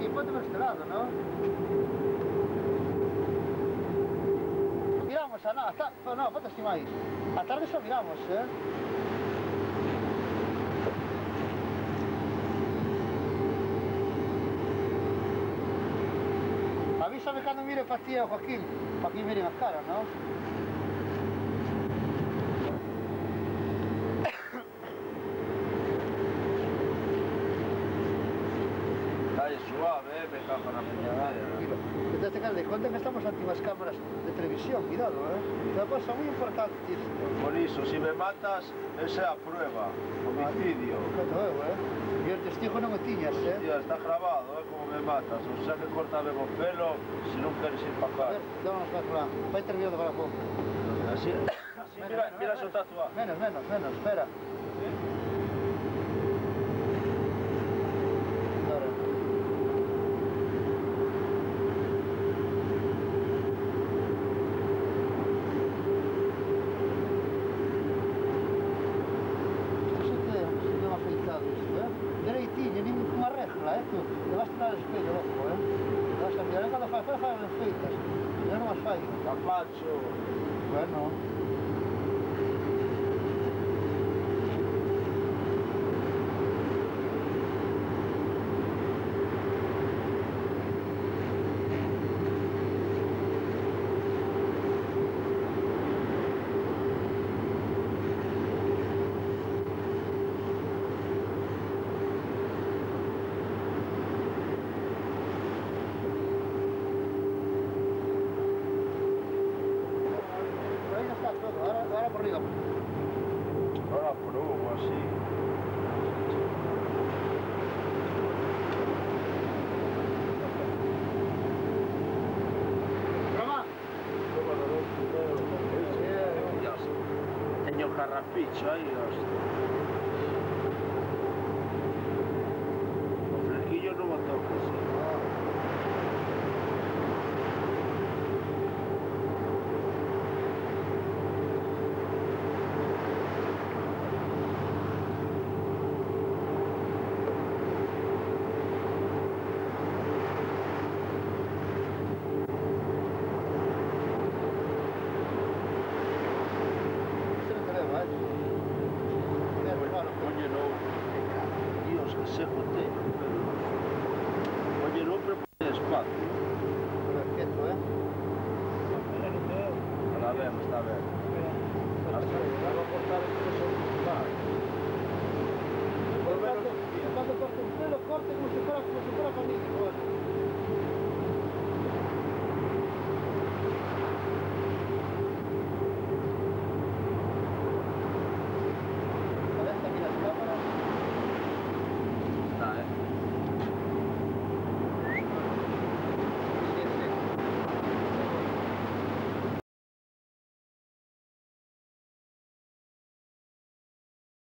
aquí, ponte por este lado, ¿no? Miramos, no, ponte así más. A tarde só miramos, Avísame cuando mire para ti, Joaquín, para que miren las caras, ¿no? Dale suave, me cago en la puñalada. Te tengas de cuenta que estamos ante unas cámaras de televisión, cuidado, Es una cosa muy importante esto. Por eso, si me matas, esa es a prueba. Homicidio. Y el testigo no me tiñas, Hostia, está grabado, como me matas. O sea que cortame con pelo si no quieres ir para acá. A ver, dámonos para atrás. Va a intervenir para la boca. Así, mira su tatuaje. Menos, espera. Dereitinho, nem com uma regla, Tu le vas a tirar el espello, ojo, Le vas a mirar cuando fai ben feitas. Eu non as fai. Capacho. Bueno. Ahora por arriba. Ahora pruebo así. Roma. Tengo carrapicho ahí, hostia. Los flequillos no me toques. Oye, no. Dios, que seco tengo. Oye, no prepare espacio. Perfecto, Está bien, está bien. Hasta que va a cortar el peso. Cuando corte un pelo, corte como si fuera familia.